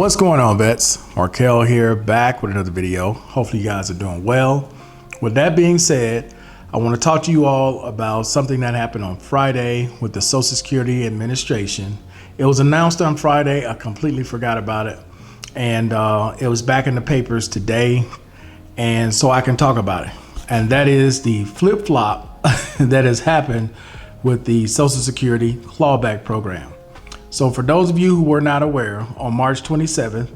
What's going on, vets? Markel here, back with another video. Hopefully you guys are doing well. With that being said, I want to talk to you all about something that happened on Friday with the Social Security Administration. It was announced on Friday. I completely forgot about it. And it was back in the papers today. And so I can talk about it. And that is the flip-flop that has happened with the Social Security ClawBack program. So for those of you who were not aware, on March 27th,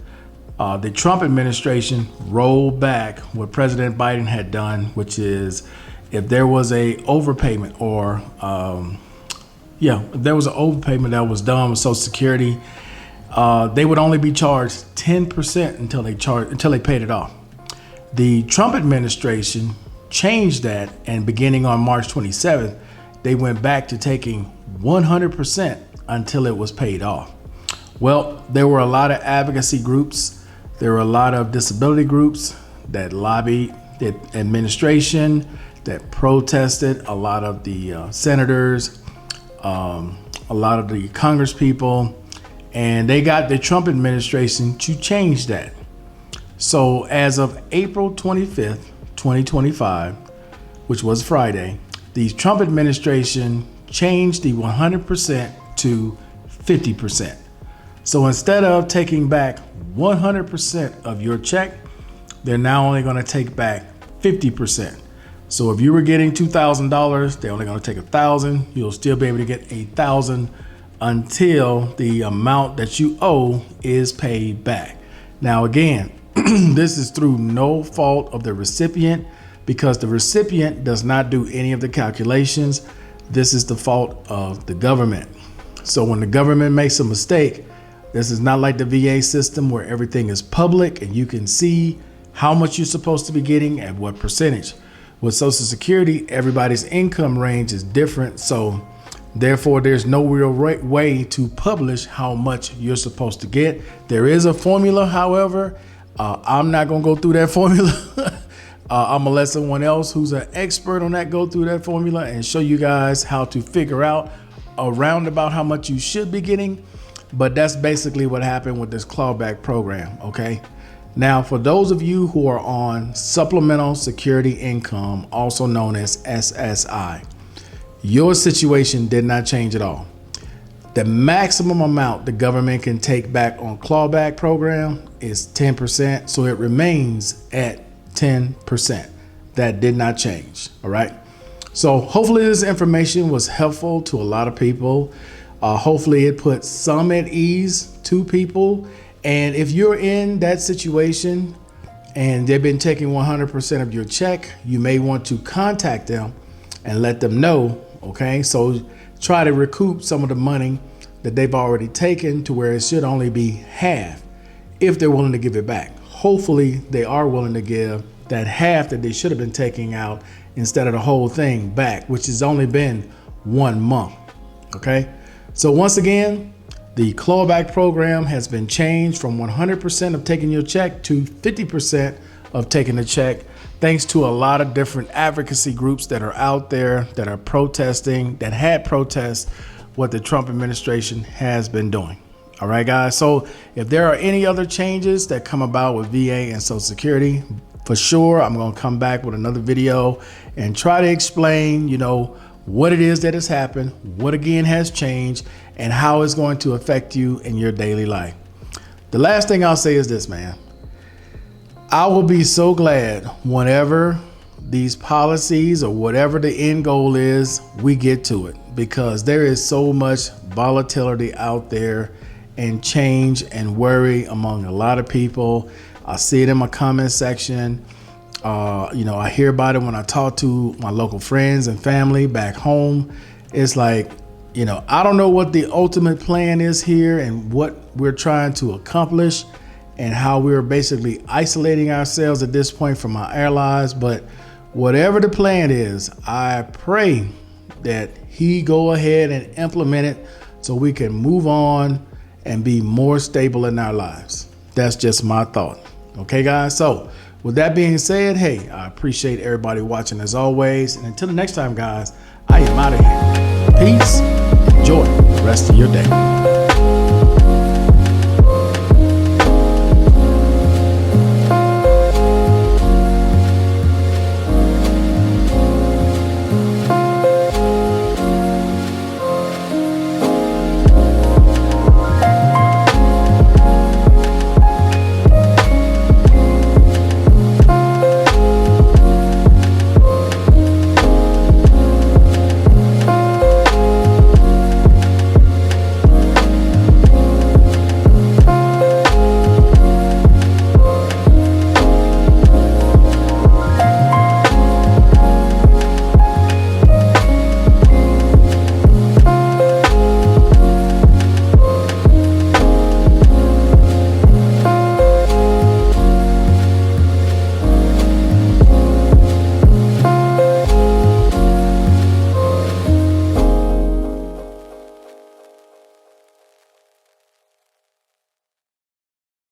the Trump administration rolled back what President Biden had done, which is if there was a overpayment or if there was an overpayment that was done with Social Security, they would only be charged 10% until they paid it off. The Trump administration changed that, and beginning on March 27th, they went back to taking 100% until it was paid off. Well, there were a lot of advocacy groups. There were a lot of disability groups that lobbied the administration, that protested, a lot of the senators, a lot of the Congress people, and they got the Trump administration to change that. So as of April 25th, 2025, which was Friday, the Trump administration changed the 100% to 50%. So instead of taking back 100% of your check, they're now only going to take back 50%. So if you were getting $2,000, they're only going to take $1,000. You'll still be able to get $1,000 until the amount that you owe is paid back. Now again, this is through no fault of the recipient, because the recipient does not do any of the calculations. This is the fault of the government. So when the government makes a mistake, this is not like the VA system where everything is public and you can see how much you're supposed to be getting at what percentage. With Social Security, everybody's income range is different. So therefore, there's no real way to publish how much you're supposed to get. There is a formula, however. I'm not going to go through that formula. I'm going to let someone else who's an expert on that go through that formula and show you guys how to figure out around about how much you should be getting. But that's basically what happened with this ClawBack program. Okay. Now, for those of you who are on supplemental security income, also known as SSI, your situation did not change at all. The maximum amount the government can take back on ClawBack program is 10%. So it remains at 10%. That did not change. All right. So hopefully this information was helpful to a lot of people. Hopefully it put some at ease to people. And if you're in that situation and they've been taking 100% of your check, you may want to contact them and let them know. Okay, so try to recoup some of the money that they've already taken to where it should only be half if they're willing to give it back. Hopefully they are willing to give that half that they should have been taking out instead of the whole thing back, which has only been 1 month. Okay, so once again, the ClawBack program has been changed from 100% of taking your check to 50% of taking the check, thanks to a lot of different advocacy groups that are out there that are protesting, that had protests what the Trump administration has been doing. All right, guys. So if there are any other changes that come about with VA and Social Security, for sure, I'm going to come back with another video and try to explain, what it is that has happened, what again has changed, and how it's going to affect you in your daily life. The last thing I'll say is this, man. I will be so glad whenever these policies or whatever the end goal is, we get to it, because there is so much volatility out there and change and worry among a lot of people. I see it in my comment section. I hear about it when I talk to my local friends and family back home. It's like, I don't know what the ultimate plan is here and what we're trying to accomplish and how we're basically isolating ourselves at this point from our allies. But whatever the plan is, I pray that he go ahead and implement it so we can move on and be more stable in our lives. That's just my thought. Okay, guys. So with that being said, hey, I appreciate everybody watching as always. And until the next time, guys, I am out of here. Peace. Enjoy the rest of your day.